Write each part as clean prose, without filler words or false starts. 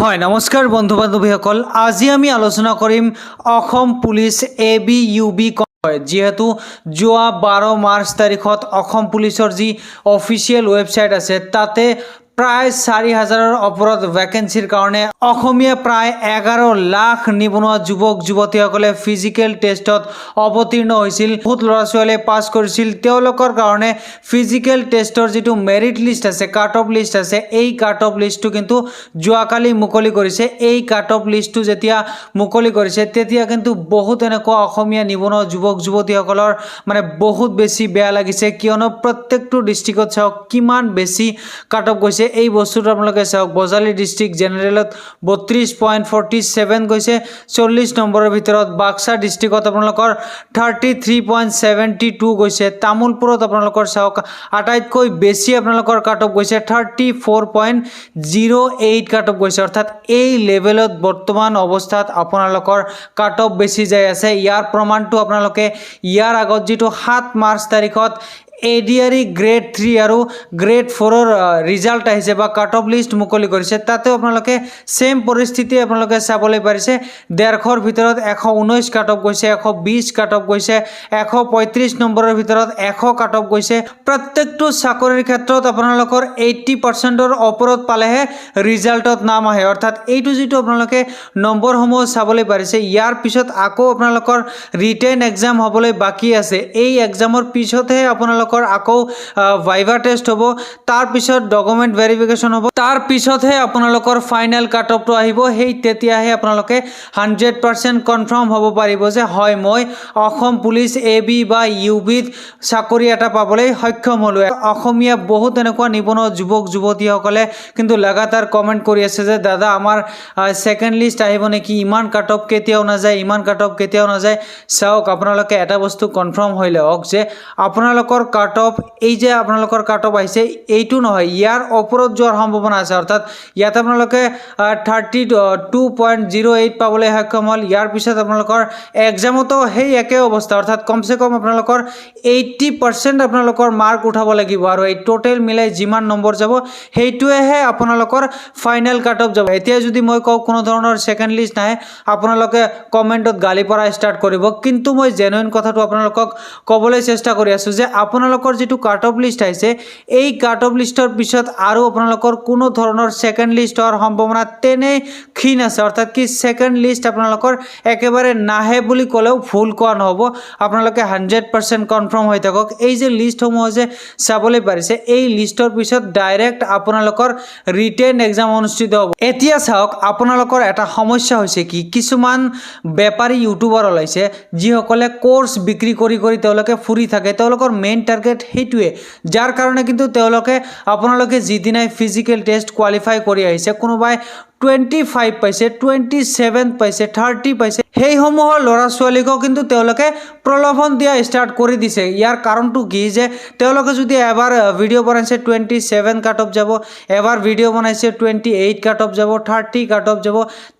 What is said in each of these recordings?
হয় নমস্কাৰ বন্ধু বান্ধৱীসকল, আজি আমি আলোচনা কৰিম অসম পুলিচ ABUB যেহেতু যোৱা 12 মাৰ্চ তাৰিখত অসম পুলিচৰ যি অফিচিয়েল ৱেবছাইট আছে তাতে প্ৰায় 4000ৰ ওপৰত ভ্যাকেন্সিৰ কাৰণে অসমীয়া প্ৰায় 11 লাখ নিবনুৱা যুৱক যুৱতীসকলে ফিজিক্যাল টেষ্টত অৱতীৰ্ণ হৈছিল। বহুত ল'ৰা ছোৱালীয়ে পাছ কৰিছিল। তেওঁলোকৰ কাৰণে ফিজিক্যাল টেষ্টৰ যিটো মেৰিট লিষ্ট আছে, কাট অফ লিষ্ট আছে, এই কাট অফ লিষ্টটো কিন্তু যোৱাকালি মুকলি কৰিছে। এই কাট অফ লিষ্টটো যেতিয়া মুকলি কৰিছে তেতিয়া কিন্তু বহুত এনেকুৱা অসমীয়া নিবনুৱা যুৱক যুৱতীসকলৰ মানে বহুত বেছি বেয়া লাগিছে, কিয়নো প্ৰত্যেকটো ডিষ্ট্ৰিক্টত চাওক কিমান বেছি কাট অফ গৈছে। এই বস্তুটো আপোনালোকে চাওক, বজালী ডিস্ট্রিক্ট জেনারেলত 32.47 গৈছে 40 নম্বৰৰ ভিতৰত। বাক্সা ডিস্ট্ৰিক্টত আপোনালোকৰ 33.72 গৈছে। তামুলপুৰত আপোনালোকৰ চাওক আটাইতকৈ বেছি আপোনালোকৰ কাট অফ গৈছে 34.08 কাট অফ গৈছে। অৰ্থাৎ এই লেভেলত বৰ্তমান অৱস্থাত আপোনালোকৰ কাট অফ বেছি যাই আছে। ইয়াৰ প্ৰমাণটো আপোনালোকে ইয়াৰ আগত যেটো 7 মাৰ্চ তাৰিখত ADRE গ্ৰেড 3 আৰু গ্ৰেড 4ৰ ৰিজাল্ট আহিছে বা কাট অফ লিষ্ট মুকলি কৰিছে, তাতে আপোনালোকে সেম পৰিস্থিতি আপোনালোকে চাবলৈ পাৰিছে। 150ৰ ভিতৰত 119 কাট অফ গৈছে, 120 কাট অফ গৈছে, 135 নম্বৰৰ ভিতৰত 100 কাট অফ গৈছে। প্ৰত্যেকটো চাকৰিৰ ক্ষেত্ৰত আপোনালোকৰ 80%ৰ ওপৰত পালেহে ৰিজাল্টত নাম আহে। অৰ্থাৎ এইটো যেটো আপোনালোকে নম্বৰসমূহ চাবলৈ পাৰিছে। ইয়াৰ পিছত আকৌ আপোনালোকৰ ৰিটেন এক্সাম হ'বলৈ বাকি আছে। এই এক্সামৰ পিছতহে আপোনালোকৰ আকৌ ভাইভা টেষ্ট হ'ব, তাৰ পিছত ডকুমেন্ট ভেৰিফিকেশন হ'ব, তাৰ পিছতহে আপোনালোকৰ ফাইনাল কাট অফটো আহিব। সেই তেতিয়াহে আপোনালোকে 100% কনফাৰ্ম হ'ব পাৰিব যে হয় মই অসম পুলিচ AB বা UBত চাকৰি এটা পাবলৈ সক্ষম হ'লো। অসমীয়া বহুত এনেকুৱা নিবনুৱা যুৱক যুৱতীসকলে কিন্তু লাগাতাৰ কমেন্ট কৰি আছে যে দাদা আমাৰ সেকেন্ড লিষ্ট আহিব নেকি, ইমান কাট অফ কেতিয়াও নাযায়, ইমান কাট অফ কেতিয়াও নাযায়। চাওক আপোনালোকে এটা বস্তু কনফাৰ্ম হৈ লওক যে আপোনালোকৰ কাট অফ এই যে আপোনালোকৰ কাট অফ আহিছে এইটো নহয়, ইয়াৰ ওপৰত যোৱাৰ সম্ভাৱনা আছে। অৰ্থাৎ ইয়াত আপোনালোকে 32.08 পাবলৈ সক্ষম হ'ল। ইয়াৰ পিছত আপোনালোকৰ এক্সামতো সেই একে অৱস্থা, অৰ্থাৎ কমসে কম আপোনালোকৰ 80% আপোনালোকৰ মাৰ্ক উঠাব লাগিব আৰু এই টোটেল মিলাই যিমান নম্বৰ যাব সেইটোৱেহে আপোনালোকৰ ফাইনাল কাট অফ যাব। এতিয়া যদি মই কওঁ কোনো ধৰণৰ সেকেন্ড লিষ্ট নাই, আপোনালোকে কমেন্টত গালি পৰা ষ্টাৰ্ট কৰিব, কিন্তু মই জেনুইন কথাটো আপোনালোকক ক'বলৈ চেষ্টা কৰি আছো যে আপোনালোকৰ যেটো কাট অফ লিষ্ট আহিছে এই কাট অফ লিষ্টৰ পিছত আৰু আপোনালোকৰ কোনো ধৰণৰ সেকেন্ড লিষ্ট হোৱাৰ সম্ভাৱনা তেনে ক্ষীণ আছে। অৰ্থাৎ কি সেকেন্ড লিষ্ট আপোনালোকৰ একেবাৰে নাহে বুলি ক'লেও ভুল কোৱা নহ'ব। আপোনালোকে 100% কনফাৰ্ম হৈ থাকক। এই যে লিষ্টসমূহ যে চাবলৈ পাৰিছে এই লিষ্টৰ পিছত ডাইৰেক্ট আপোনালোকৰ ৰিটেন এক্সাম অনুষ্ঠিত হ'ব। এতিয়া চাওক আপোনালোকৰ এটা সমস্যা হৈছে কি, কিছুমান বেপাৰী ইউটিউবাৰ ওলাইছে যিসকলে কোৰ্স বিক্ৰী কৰি তেওঁলোকে ফুৰি থাকে। তেওঁলোকৰ মেইন টাৰ্গেট সেইটোৱে, যাৰ কাৰণে কিন্তু তেওঁলোকে আপোনালোকে যিদিনাই ফিজিক্যাল টেষ্ট কোৱালিফাই কৰি আহিছে, কোনোবাই 25 পাইছে, 27 পাইছে, 30 পাইছে, সেইসমূহৰ ল'ৰা ছোৱালীকো কিন্তু তেওঁলোকে প্ৰলোভন দিয়া ষ্টাৰ্ট কৰি দিছে। ইয়াৰ কাৰণটো কি যে তেওঁলোকে যদি এবাৰ ভিডিঅ' বনাইছে 27 কাট অফ যাব, এবাৰ ভিডিঅ' বনাইছে 28 কাট অফ যাব, 30 কাট অফ যাব।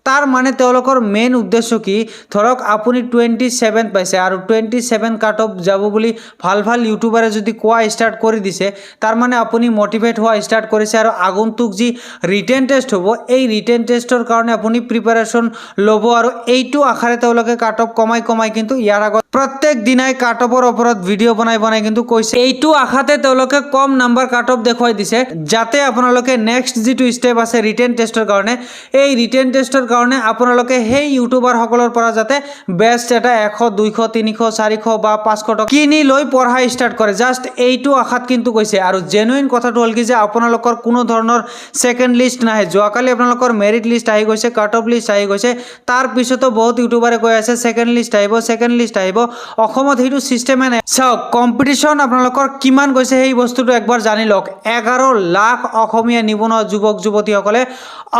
তাৰ মানে তেওঁলোকৰ মেইন উদ্দেশ্য কি, ধৰক আপুনি 27 পাইছে আৰু 27 কাট অফ যাব বুলি ভাল ভাল ইউটিউবাৰে যদি কোৱা ষ্টাৰ্ট কৰি দিছে, তাৰ মানে আপুনি মোটিভেট হোৱা ষ্টাৰ্ট কৰিছে আৰু আগন্তুক যি ৰিটেন টেষ্ট হ'ব এই ৰিটেন টেষ্টৰ কাৰণে আপুনি প্ৰিপাৰেচন ল'ব আৰু এইটো আশাৰে তেওঁলোকে কাট অফ কমাই কিন্তু ইয়াৰ আগত প্ৰত্যেক দিনাই কাট অফৰ ওপৰত ভিডিঅ' বনাই কিন্তু কৈছে। এইটো আশাতে তেওঁলোকে কম নাম্বাৰ কাট অফ দেখুৱাই দিছে যাতে আপোনালোকে নেক্সট যেটো ষ্টেপ আছে ৰিটেন টেষ্টৰ কাৰণে, এই ৰিটেন টেষ্টৰ কাৰণে আপোনালোকে সেই ইউটিউবাৰ সকলৰ পৰা যাতে বেষ্ট এটা 100 200 300 400 বা 500 টকা কিনি লৈ পঢ়া ষ্টাৰ্ট কৰে। জাষ্ট এইটো আশাত কিন্তু কৈছে। আৰু জেনুইন কথাটো হ'ল কি যে আপোনালোকৰ কোনো ধৰণৰ সেকেন্ড লিষ্ট নাহে। যোৱাকালি আপোনালোকৰ মেৰিট লিষ্ট আহি গৈছে, কাট অফ লিষ্ট আহি গৈছে, তাৰ পিছতো বহুত ইউটিউবাৰে কৈ আছে সেকেন্ড লিষ্ট আহিব, সেকেন্ড লিষ্ট আহিব। অসমত সেইটো সিস্টেমে নাই। চাওক কম্পিটিশন আপোনালোকৰ কিমান গৈছে সেই বস্তুটো একবাৰ জানি লওক। 11 লাখ অসমীয়া নিবনুৱা যুৱক যুৱতীসকলে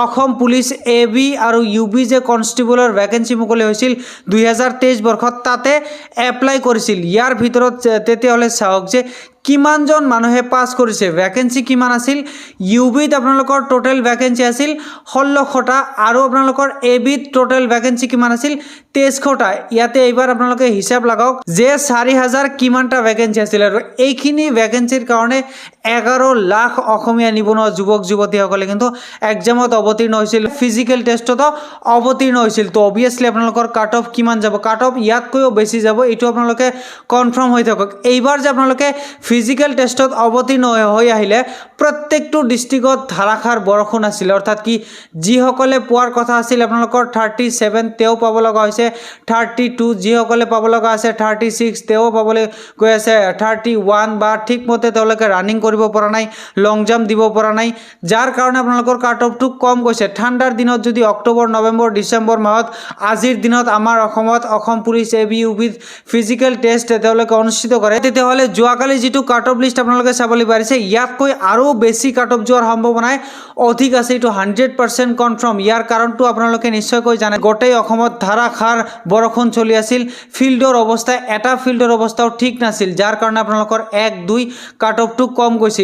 অসম পুলিচ AB আৰু UB যে কনষ্টেবলৰ ভ্যাকেন্সি মুকলি হৈছিল 2023 বৰ্ষত তাতে এপ্লাই কৰিছিল। ইয়াৰ ভিতৰত তেতিয়াহ'লে চাওক যে কিমানজন মানুহে পাস কৰিছে, ভ্যাকেন্সি কিমান আছিল। UBত আপোনালোকৰ টোটেল ভ্যাকেন্সি আছিল 1600টা আৰু আপোনালোকৰ ABত টোটেল ভ্যাকেন্সি কিমান আছিল 2300টা। ইয়াতে এইবাৰ আপোনালোকে হিসাব লাগাওক যে 4000 কিমানটা ভ্যাকেন্সি আছিল আৰু এইখিনি ভ্যাকেন্সিৰ কাৰণে 11 লাখ অসমীয়া নিবনুৱা যুৱক যুৱতীসকলে কিন্তু এক্সামত অৱতীৰ্ণ হৈছিল, ফিজিকেল টেষ্টতো অৱতীৰ্ণ হৈছিল। তো অবভিয়াছলি আপোনালোকৰ কাট অফ কিমান যাব, কাট অফ ইয়াতকৈও বেছি যাব, এইটো আপোনালোকে কনফাৰ্ম হৈ থাকক। এইবাৰ যে আপোনালোকে ফিজিকেল টেষ্টত অৱতীৰ্ণ হৈ আহিলে প্ৰত্যেকটো ডিষ্ট্ৰিক্টত ধাৰাসাৰ বৰষুণ আছিল, অৰ্থাৎ কি যিসকলে পোৱাৰ কথা আছিল আপোনালোকৰ 37 তেওঁ পাব লগা হৈছে, 32 যিসকলে পাব লগা আছে 36 তেওঁ পাবলৈ গৈ আছে 31, বা ঠিকমতে তেওঁলোকে ৰানিং কৰিব পৰা নাই, লং জাম্প দিব পৰা নাই, যাৰ কাৰণে আপোনালোকৰ কাট অফটো কম গৈছে। ঠাণ্ডাৰ দিনত যদি অক্টোবৰ নৱেম্বৰ ডিচেম্বৰ মাহত আজিৰ দিনত আমাৰ অসমত অসম পুলিচ ABUPত ফিজিকেল টেষ্ট তেওঁলোকে অনুষ্ঠিত কৰে, তেতিয়াহ'লে যোৱাকালি যিটো কাট অফ লিষ্ট আপোনালোকে চাবলৈ পাৰিছে ইয়াতকৈ আৰু বেছি কাট অফ যোৱাৰ সম্ভাৱনাই অধিক আছে, এইটো 100% কনফাৰ্ম। ইয়াৰ কাৰণটো আপোনালোকে নিশ্চয়কৈ জানে, গোটেই অসমত ধাৰাসাৰ বৰষুণ চলি আছিল, ফিল্ডৰ অৱস্থা এটা ফিল্ডৰ অৱস্থাও ঠিক নাছিল, যাৰ কাৰণে আপোনালোকৰ 1, 2 কাট অফটো কম